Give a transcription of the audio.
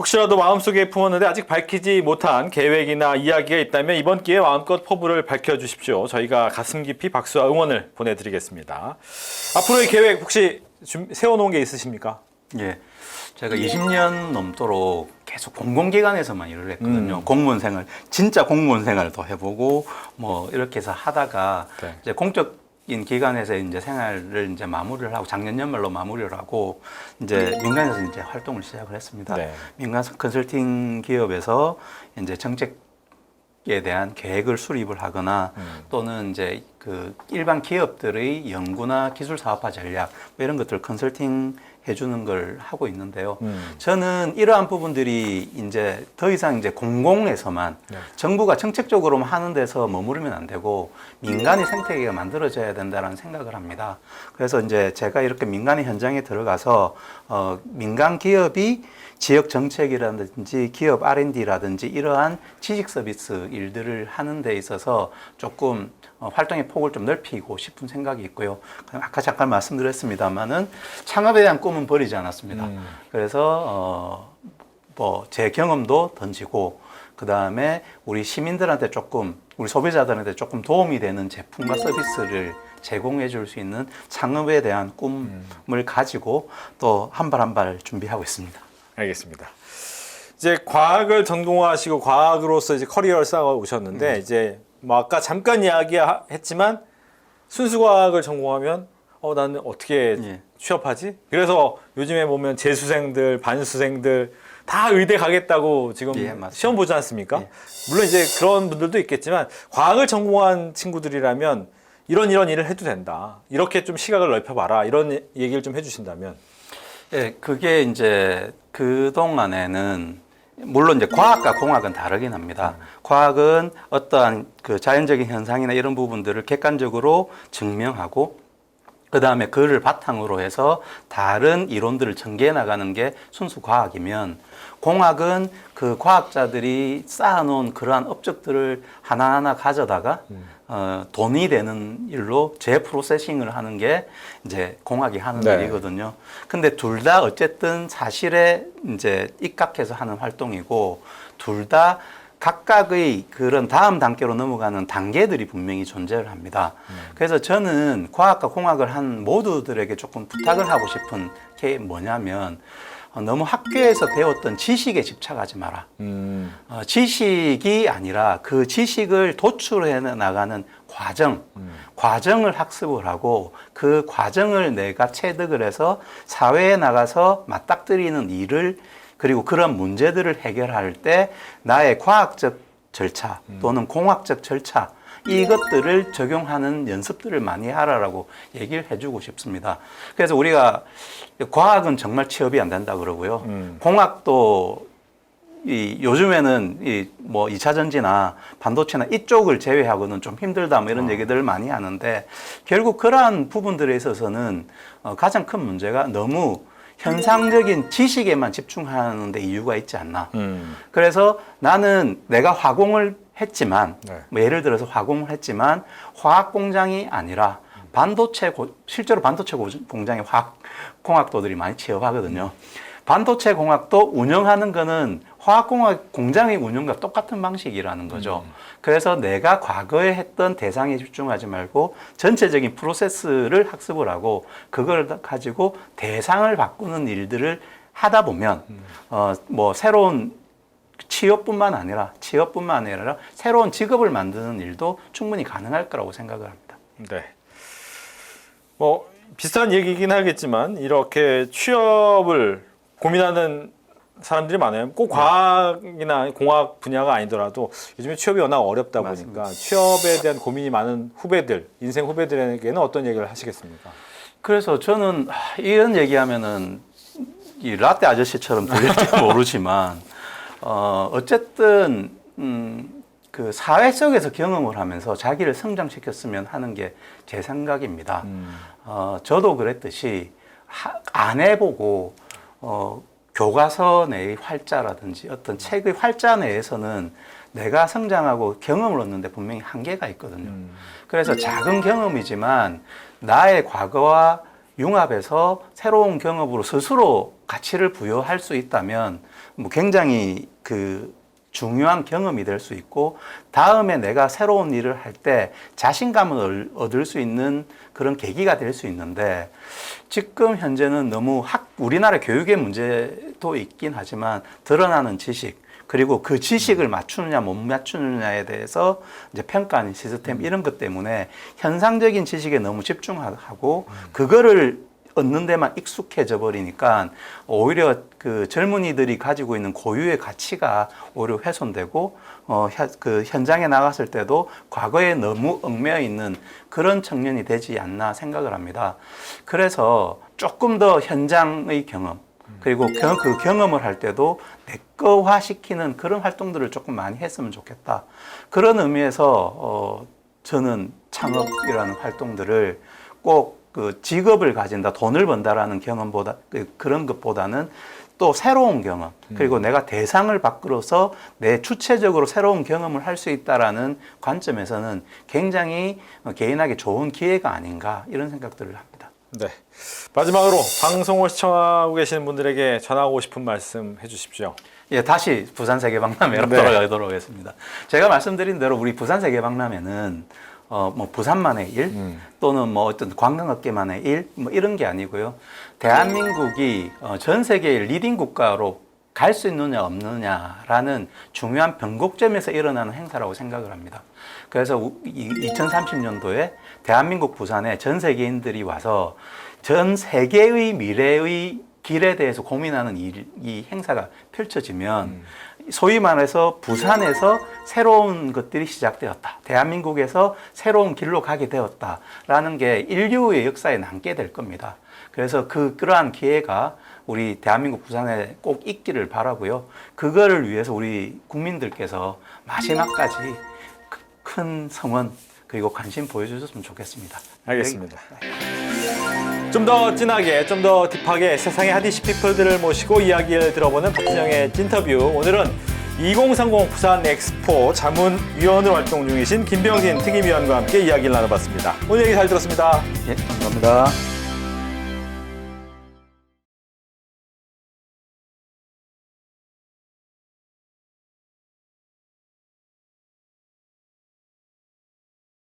혹시라도 마음속에 품었는데 아직 밝히지 못한 계획이나 이야기가 있다면 이번 기회에 마음껏 포부를 밝혀주십시오. 저희가 가슴 깊이 박수와 응원을 보내드리겠습니다. 앞으로의 계획 혹시 세워놓은 게 있으십니까? 예. 제가 20년 넘도록 계속 공공기관에서만 일을 했거든요. 공무원 생활, 진짜 공무원 생활도 해보고, 뭐, 이렇게 해서 하다가, 네. 이제 공적인 기관에서 이제 생활을 이제 마무리를 하고, 작년 연말로 마무리를 하고, 이제 민간에서 이제 활동을 시작을 했습니다. 네. 민간 컨설팅 기업에서 이제 정책에 대한 계획을 수립을 하거나, 또는 이제 그 일반 기업들의 연구나 기술 사업화 전략, 뭐 이런 것들 컨설팅 해주는 걸 하고 있는데요. 저는 이러한 부분들이 이제 더 이상 이제 공공에서만 네. 정부가 정책적으로만 하는 데서 머무르면 안 되고 민간의 생태계가 만들어져야 된다는 생각을 합니다. 그래서 이제 제가 이렇게 민간의 현장에 들어가서 민간 기업이 지역 정책이라든지 기업 R&D라든지 이러한 지식 서비스 일들을 하는 데 있어서 조금 활동의 폭을 좀 넓히고 싶은 생각이 있고요. 아까 잠깐 말씀드렸습니다만은 창업에 대한 꿈은 버리지 않았습니다. 그래서 뭐 제 경험도 던지고 그 다음에 우리 시민들한테 조금 우리 소비자들한테 조금 도움이 되는 제품과 서비스를 제공해 줄 수 있는 창업에 대한 꿈을 가지고 또 한 발 한 발 준비하고 있습니다. 알겠습니다. 이제 과학을 전공하시고 과학으로서 이제 커리어를 쌓아 오셨는데 이제 뭐 아까 잠깐 이야기했지만 순수과학을 전공하면 나는 어떻게 예. 취업하지? 그래서 요즘에 보면 재수생들, 반수생들 다 의대 가겠다고 지금 예, 맞습니다. 시험 보지 않습니까? 예. 물론 이제 그런 분들도 있겠지만 과학을 전공한 친구들이라면 이런 일을 해도 된다. 이렇게 좀 시각을 넓혀봐라. 이런 얘기를 좀 해주신다면. 예, 그게 이제 그동안에는 물론 이제 과학과 공학은 다르긴 합니다. 과학은 어떠한 그 자연적인 현상이나 이런 부분들을 객관적으로 증명하고 그 다음에 그를 바탕으로 해서 다른 이론들을 전개해 나가는 게 순수 과학이면 공학은 그 과학자들이 쌓아놓은 그러한 업적들을 하나하나 가져다가 돈이 되는 일로 재프로세싱을 하는 게 이제 공학이 하는 네. 일이거든요. 근데 둘 다 어쨌든 사실에 이제 입각해서 하는 활동이고 둘 다 각각의 그런 다음 단계로 넘어가는 단계들이 분명히 존재를 합니다. 그래서 저는 과학과 공학을 한 모두들에게 조금 부탁을 하고 싶은 게 뭐냐면 너무 학교에서 배웠던 지식에 집착하지 마라. 지식이 아니라 그 지식을 도출해 나가는 과정을 학습을 하고 그 과정을 내가 체득을 해서 사회에 나가서 맞닥뜨리는 일을 그리고 그런 문제들을 해결할 때 나의 과학적 절차 또는 공학적 절차 이것들을 적용하는 연습들을 많이 하라라고 얘기를 해주고 싶습니다. 그래서 우리가 과학은 정말 취업이 안 된다 그러고요. 공학도 요즘에는 뭐 2차 전지나 반도체나 이쪽을 제외하고는 좀 힘들다 뭐 이런 얘기들을 많이 하는데 결국 그러한 부분들에 있어서는 가장 큰 문제가 너무 현상적인 지식에만 집중하는 데 이유가 있지 않나. 그래서 나는 내가 화공을 했지만 네. 뭐 예를 들어서 화공을 했지만 화학 공장이 아니라 실제로 반도체 공장에 화학공학도들이 많이 취업하거든요. 반도체 공학도 운영하는 거는 화학공학 공장의 운영과 똑같은 방식이라는 거죠. 그래서 내가 과거에 했던 대상에 집중하지 말고 전체적인 프로세스를 학습을 하고 그걸 가지고 대상을 바꾸는 일들을 하다 보면 뭐 새로운 취업뿐만 아니라 새로운 직업을 만드는 일도 충분히 가능할 거라고 생각을 합니다. 네. 뭐 비슷한 얘기긴 하겠지만 이렇게 취업을 고민하는 사람들이 많아요. 꼭 과학이나 공학 분야가 아니더라도 요즘에 취업이 워낙 어렵다 보니까 맞습니다. 취업에 대한 고민이 많은 후배들, 인생 후배들에게는 어떤 얘기를 하시겠습니까? 그래서 저는 이런 얘기하면은 이 라떼 아저씨처럼 들릴지 모르지만 어쨌든 그 사회 속에서 경험을 하면서 자기를 성장시켰으면 하는 게 제 생각입니다. 저도 그랬듯이 안 해보고 교과서 내의 활자라든지 어떤 책의 활자 내에서는 내가 성장하고 경험을 얻는데 분명히 한계가 있거든요. 그래서 작은 경험이지만 나의 과거와 융합해서 새로운 경험으로 스스로 가치를 부여할 수 있다면 뭐 굉장히 그 중요한 경험이 될 수 있고 다음에 내가 새로운 일을 할 때 자신감을 얻을 수 있는 그런 계기가 될 수 있는데 지금 현재는 너무 우리나라 교육의 문제도 있긴 하지만 드러나는 지식 그리고 그 지식을 맞추느냐 못 맞추느냐에 대해서 이제 평가하는 시스템 이런 것 때문에 현상적인 지식에 너무 집중하고 그거를 얻는 데만 익숙해져 버리니까 오히려 그 젊은이들이 가지고 있는 고유의 가치가 오히려 훼손되고 그 현장에 나갔을 때도 과거에 너무 얽매여 있는 그런 청년이 되지 않나 생각을 합니다. 그래서 조금 더 현장의 경험 그리고 그 경험을 할 때도 내 거화시키는 그런 활동들을 조금 많이 했으면 좋겠다. 그런 의미에서 저는 창업이라는 활동들을 꼭 그 직업을 가진다, 돈을 번다라는 경험보다 그런 것보다는 또 새로운 경험 그리고 내가 대상을 바꾸어서 내 주체적으로 새로운 경험을 할 수 있다라는 관점에서는 굉장히 개인에게 좋은 기회가 아닌가 이런 생각들을 합니다. 네. 마지막으로 방송을 시청하고 계시는 분들에게 전하고 싶은 말씀 해주십시오. 예, 다시 부산 세계박람회로 네. 돌아가도록 하겠습니다. 제가 말씀드린 대로 우리 부산 세계박람회는 뭐 부산만의 일 또는 뭐 어떤 관광업계만의 일 뭐 이런 게 아니고요. 대한민국이 전 세계의 리딩 국가로 갈 수 있느냐 없느냐라는 중요한 변곡점에서 일어나는 행사라고 생각을 합니다. 그래서 2030년도에 대한민국 부산에 전 세계인들이 와서 전 세계의 미래의 길에 대해서 고민하는 이 행사가 펼쳐지면 소위 말해서 부산에서 새로운 것들이 시작되었다. 대한민국에서 새로운 길로 가게 되었다라는 게 인류의 역사에 남게 될 겁니다. 그래서 그러한 기회가 우리 대한민국 부산에 꼭 있기를 바라고요. 그거를 위해서 우리 국민들께서 마지막까지 큰 성원 그리고 관심 보여주셨으면 좋겠습니다. 알겠습니다. 좀 더 진하게, 좀 더 딥하게 세상의 핫이슈 피플들을 모시고 이야기를 들어보는 박진영의 찐터뷰. 오늘은 2030 부산 엑스포 자문위원으로 활동 중이신 김병진 특임위원과 함께 이야기를 나눠봤습니다. 오늘 얘기 잘 들었습니다. 예, 감사합니다.